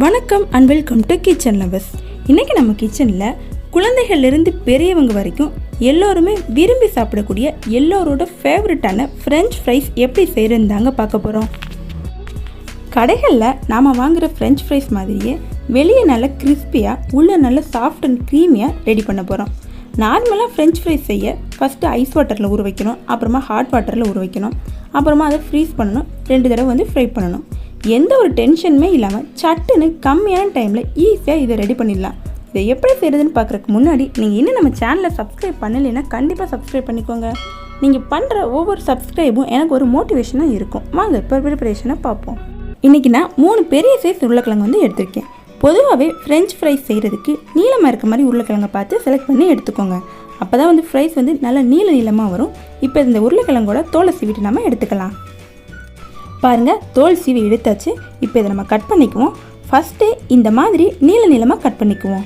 வணக்கம் and welcome to kitchen lovers. இன்றைக்கி நம்ம கிச்சனில் குழந்தைகள்லேருந்து பெரியவங்க வரைக்கும் எல்லோருமே விரும்பி சாப்பிடக்கூடிய எல்லோரோட ஃபேவரட்டான ஃப்ரெஞ்ச் ஃப்ரைஸ் எப்படி செய்கிறதுன்னு தாங்க பார்க்க போகிறோம். கடைகளில் நாம் வாங்குகிற ஃப்ரெஞ்ச் ஃப்ரைஸ் மாதிரியே வெளியே நல்லா கிறிஸ்பியாக உள்ள நல்ல சாஃப்ட் அண்ட் க்ரீமியாக ரெடி பண்ண போகிறோம். நார்மலாக ஃப்ரெஞ்ச் ஃப்ரைஸ் செய்ய ஃபஸ்ட்டு ஐஸ் வாட்டரில் ஊற வைக்கணும், அப்புறமா ஹாட் வாட்டரில் ஊற வைக்கணும், அப்புறமா அதை ஃப்ரீஸ் பண்ணணும், 2 தடவை ஃப்ரை பண்ணணும். எந்த ஒரு டென்ஷனுமே இல்லாமல் சட்டுன்னு கம்மியான டைமில் ஈஸியாக இதை ரெடி பண்ணிடலாம். இதை எப்படி செய்கிறதுன்னு பார்க்குறதுக்கு முன்னாடி நீங்கள் இன்னும் நம்ம சேனலை சப்ஸ்கிரைப் பண்ணலைன்னா கண்டிப்பாக சப்ஸ்கிரைப் பண்ணிக்கோங்க. நீங்கள் பண்ணுற ஒவ்வொரு சப்ஸ்கிரைபும் எனக்கு ஒரு மோட்டிவேஷனாக இருக்கும். வாங்க இப்போ ப்ரிப்பரேஷனை பார்ப்போம். இன்றைக்கி நான் 3 பெரிய சைஸ் உருளைக்கிழங்கு எடுத்திருக்கேன். பொதுவாகவே ஃப்ரெஞ்ச் ஃப்ரைஸ் செய்கிறதுக்கு நீளமாக இருக்க மாதிரி உருளைக்கிழங்கை பார்த்து செலக்ட் பண்ணி எடுத்துக்கோங்க. அப்போ தான் ஃப்ரைஸ் நல்ல நீளமாக வரும். இப்போ இந்த உருளைக்கிழங்கோட தோலை சீவிட்டு நம்ம எடுத்துக்கலாம். பாருங்கள், தோல் சீவி எடுத்தாச்சு. இப்போ இதை நம்ம கட் பண்ணிக்குவோம். ஃபஸ்ட்டு இந்த மாதிரி நீளமாக கட் பண்ணிக்குவோம்.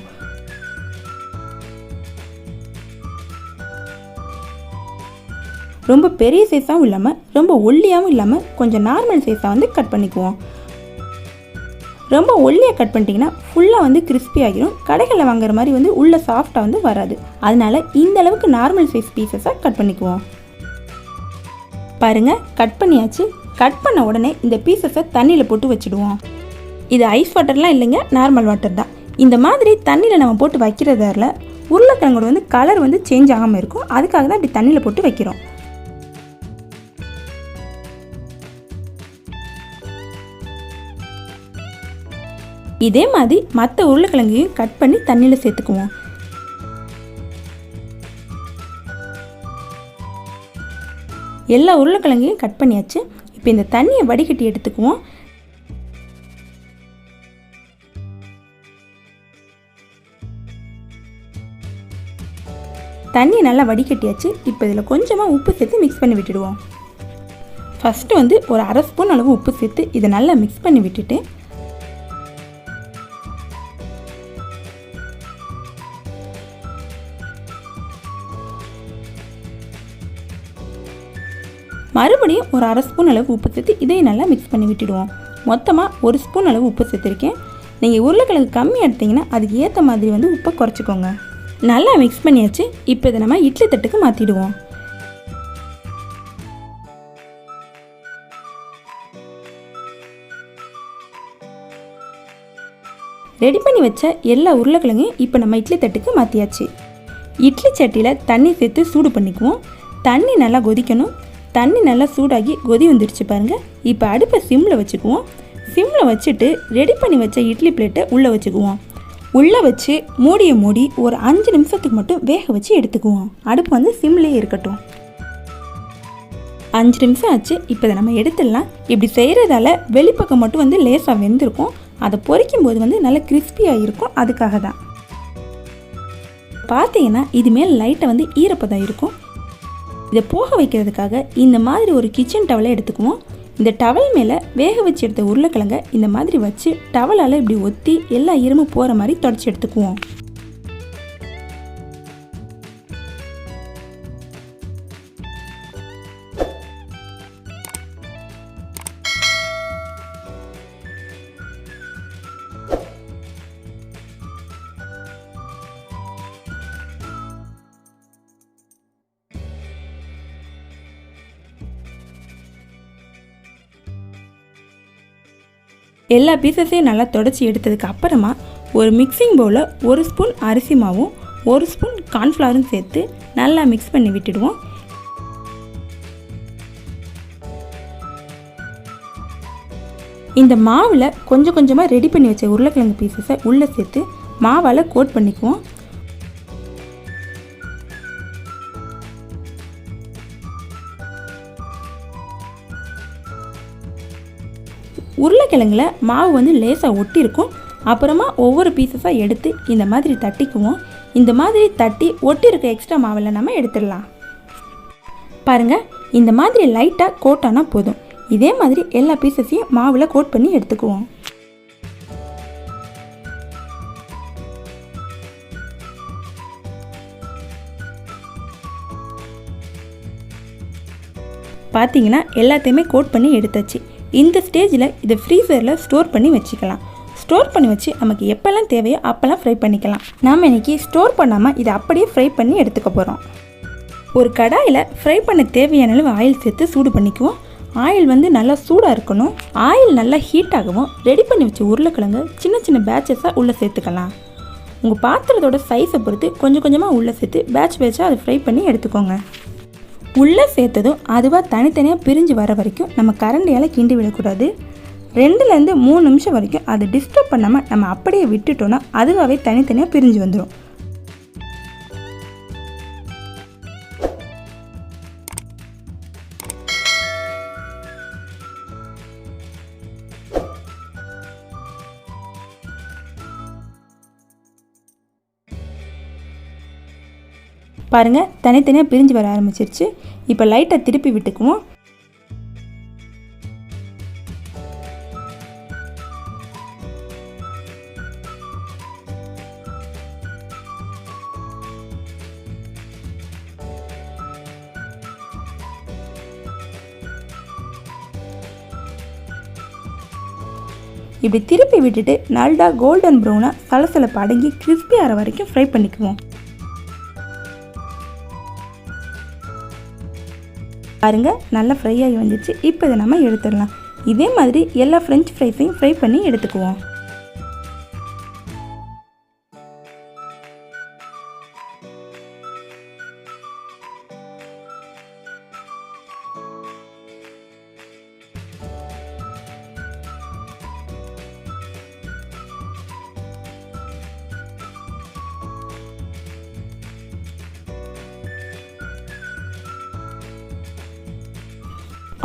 ரொம்ப பெரிய சைஸாகவும் இல்லாமல் ரொம்ப ஒல்லியாகவும் இல்லாமல் கொஞ்சம் நார்மல் சைஸாக கட் பண்ணிக்குவோம். ரொம்ப ஒல்லியாக கட் பண்ணிட்டீங்கன்னா ஃபுல்லாக கிறிஸ்பி ஆகிடும். கடைகளில் வாங்குற மாதிரி உள்ள சாஃப்டாக வராது. அதனால் இந்த அளவுக்கு நார்மல் சைஸ் பீசஸாக கட் பண்ணிக்குவோம். பாருங்கள், கட் பண்ணியாச்சு. கட் பண்ண உடனே இந்த பீசஸை தண்ணியில் போட்டு வச்சுடுவோம். இது ஐஸ் வாட்டர்லாம் இல்லைங்க, நார்மல் வாட்டர் தான். இந்த மாதிரி தண்ணியில் நம்ம போட்டு வைக்கிறதால உருளைக்கிழங்கோட கலர் சேஞ்ச் ஆகாமல் இருக்கும். அதுக்காக தான் இப்படி தண்ணியில் போட்டு வைக்கிறோம். இதே மாதிரி மற்ற உருளைக்கிழங்கையும் கட் பண்ணி தண்ணியில் சேர்த்துக்குவோம். எல்லா உருளைக்கிழங்கையும் கட் பண்ணியாச்சு. இப்போ இந்த தண்ணியை வடிகட்டி எடுத்துக்குவோம். தண்ணியை நல்லா வடிகட்டியாச்சு. இப்போ இதில் கொஞ்சமாக உப்பு சேர்த்து மிக்ஸ் பண்ணி விட்டுடுவோம். ஃபஸ்ட்டு ஒரு 1/2 ஸ்பூன் அளவு உப்பு சேர்த்து இதை நல்லா மிக்ஸ் பண்ணி விட்டுட்டு மறுபடியும் ஒரு 1/2 ஸ்பூன் அளவு உப்பு சேர்த்து இதையும் நல்லா மிக்ஸ் பண்ணி விட்டுடுவோம். மொத்தமாக 1 ஸ்பூன் அளவு உப்பு சேர்த்துருக்கேன். நீங்கள் உருளைக்கிழங்கு கம்மி எடுத்தீங்கன்னா அதுக்கு ஏற்ற மாதிரி உப்பை குறைச்சிக்கோங்க. நல்லா மிக்ஸ் பண்ணியாச்சு. இப்போ இதை நம்ம இட்லி தட்டுக்கு மாற்றிடுவோம். ரெடி பண்ணி வச்ச எல்லா உருளைக்கிழங்கையும் இப்போ நம்ம இட்லி தட்டுக்கு மாற்றியாச்சு. இட்லி சட்டியில் தண்ணி சேர்த்து சூடு பண்ணிக்குவோம். தண்ணி நல்லா கொதிக்கணும். தண்ணி நல்லா சூடாகி கொதி வந்துடுச்சு பாருங்கள். இப்போ அடுப்பை சிம்மில் வச்சுக்குவோம். சிம்மில் வச்சுட்டு ரெடி பண்ணி வச்ச இட்லி பிளேட்டை உள்ளே வச்சுக்குவோம். உள்ளே வச்சு மூடியை மூடி ஒரு 5 நிமிஷத்துக்கு மட்டும் வேக வச்சு எடுத்துக்குவோம். அடுப்பு சிம்லேயே இருக்கட்டும். 5 நிமிஷம் ஆச்சு. இப்போ இதை நம்ம எடுத்துடலாம். இப்படி செய்கிறதால வெளிப்பக்கம் மட்டும் லேசாக வெந்திருக்கும். அதை பொரிக்கும் போது நல்லா கிறிஸ்பியாக இருக்கும். அதுக்காக தான். பார்த்தீங்கன்னா இதுமேல் லைட்டை ஈரப்பதம் இருக்கும். இதை போக வைக்கிறதுக்காக இந்த மாதிரி ஒரு கிச்சன் டவலை எடுத்துக்குவோம். இந்த டவல் மேலே வேக வச்சு எடுத்த உருளைக்கிழங்கை இந்த மாதிரி வச்சு டவலால் இப்படி ஒத்தி எல்லா ஈரமும் போகிற மாதிரி தொடச்சி எடுத்துக்குவோம். எல்லா பீசஸையும் நல்லா தொடச்சி எடுத்ததுக்கு அப்புறமா ஒரு மிக்சிங் பவுலில் 1 ஸ்பூன் அரிசி மாவும் 1 ஸ்பூன் கார்ன்ஃப்ளவரும் சேர்த்து நல்லா மிக்ஸ் பண்ணி விட்டுடுவோம். இந்த மாவில் கொஞ்சம் கொஞ்சமாக ரெடி பண்ணி வச்ச உருளைக்கிழங்கு பீசஸை உள்ளே சேர்த்து மாவால் கோட் பண்ணிக்குவோம். உருளைக்கிழங்குல மாவு லேசாக ஒட்டி இருக்கும். அப்புறமா ஒவ்வொரு பீசஸாக எடுத்து இந்த மாதிரி தட்டிக்குவோம். இந்த மாதிரி தட்டி ஒட்டி இருக்க எக்ஸ்ட்ரா மாவில் நம்ம எடுத்துடலாம். பாருங்கள், இந்த மாதிரி லைட்டாக கோட் ஆனால் போதும். இதே மாதிரி எல்லா பீசஸையும் மாவில் கோட் பண்ணி எடுத்துக்குவோம். பார்த்தீங்கன்னா எல்லாத்தையுமே கோட் பண்ணி எடுத்தாச்சு. இந்த ஸ்டேஜில் இதை ஃப்ரீசரில் ஸ்டோர் பண்ணி வச்சுக்கலாம். ஸ்டோர் பண்ணி வச்சு நமக்கு எப்போல்லாம் தேவையோ அப்போல்லாம் ஃப்ரை பண்ணிக்கலாம். நாம் இன்றைக்கி ஸ்டோர் பண்ணாமல் இதை அப்படியே ஃப்ரை பண்ணி எடுத்துக்க போகிறோம். ஒரு கடாயில் ஃப்ரை பண்ண தேவையான அளவு ஆயில் சேர்த்து சூடு பண்ணிக்குவோம். ஆயில் நல்லா சூடாக இருக்கணும். ஆயில் நல்லா ஹீட் ஆகவும் ரெடி பண்ணி வச்ச உருளைக்கிழங்கு சின்ன சின்ன பேட்சஸாக உள்ளே சேர்த்துக்கலாம். உங்கள் பாத்திரத்தோட சைஸை பொறுத்து கொஞ்சம் கொஞ்சமாக உள்ளே சேர்த்து பேட்சாக அதை ஃப்ரை பண்ணி எடுத்துக்கோங்க. உள்ளே சேர்த்ததும் அதுவாக தனித்தனியாக பிரிஞ்சு வர வரைக்கும் நம்ம கரண்டியால் கிண்டி விடக்கூடாது. 2லேருந்து 3 நிமிஷம் வரைக்கும் அதை டிஸ்டர்ப் பண்ணாமல் நம்ம அப்படியே விட்டுட்டோன்னா அதுவாகவே தனித்தனியாக பிரிஞ்சு வந்துடும். பாருங்கள், தனித்தனியாக பிரிஞ்சு வர ஆரம்பிச்சிருச்சு. இப்போ லைட்டாக திருப்பி விட்டுக்குவோம். இப்படி திருப்பி விட்டுட்டு நல்லா கோல்டன் ப்ரௌனாக சலசலப்பு அடங்கி கிறிஸ்பி ஆகிற வரைக்கும் ஃப்ரை பண்ணிக்குவோம். பாருங்க, நல்லா ஃப்ரை ஆகி வந்துச்சு. இப்போ இதை நம்ம எடுத்துடலாம். இதே மாதிரி எல்லா ஃப்ரெஞ்ச் ஃப்ரைஸையும் ஃப்ரை பண்ணி எடுத்துக்குவோம்.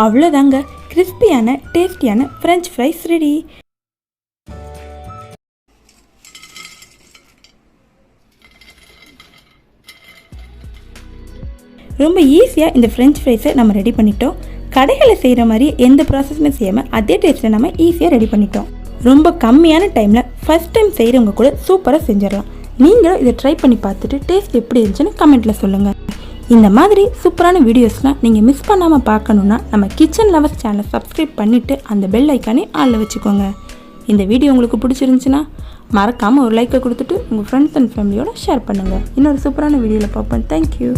அவ்வளோதாங்க, கிறிஸ்பியான டேஸ்டியான ஃப்ரெஞ்ச் ஃப்ரைஸ் ரெடி. ரொம்ப ஈஸியாக இந்த ஃப்ரெஞ்ச் ஃப்ரைஸை நம்ம ரெடி பண்ணிட்டோம். கடைகளில் செய்கிற மாதிரி எந்த ப்ராசஸுமே செய்யாமல் அதே டேஸ்ட்டில் நம்ம ஈஸியாக ரெடி பண்ணிட்டோம். ரொம்ப கம்மியான டைமில் ஃபஸ்ட் டைம் செய்கிறவங்க கூட சூப்பராக செஞ்சிடலாம். நீங்களும் இதை ட்ரை பண்ணி பார்த்துட்டு டேஸ்ட் எப்படி இருந்துச்சுன்னு கமெண்ட்டில் சொல்லுங்கள். இந்த மாதிரி சூப்பரான வீடியோஸ்லாம் நீங்கள் மிஸ் பண்ணாமல் பார்க்கணுன்னா நம்ம கிச்சன் லவர்ஸ் சேனலை சப்ஸ்கிரைப் பண்ணிவிட்டு அந்த பெல் ஐக்கானே ஆளில் வச்சுக்கோங்க. இந்த வீடியோ உங்களுக்கு பிடிச்சிருந்துச்சுன்னா மறக்காமல் ஒரு லைக்கை கொடுத்துட்டு உங்கள் ஃப்ரெண்ட்ஸ் அண்ட் ஃபேமிலியோட ஷேர் பண்ணுங்கள். இன்னொரு சூப்பரான வீடியோவில் பார்ப்போம். தேங்க்யூ.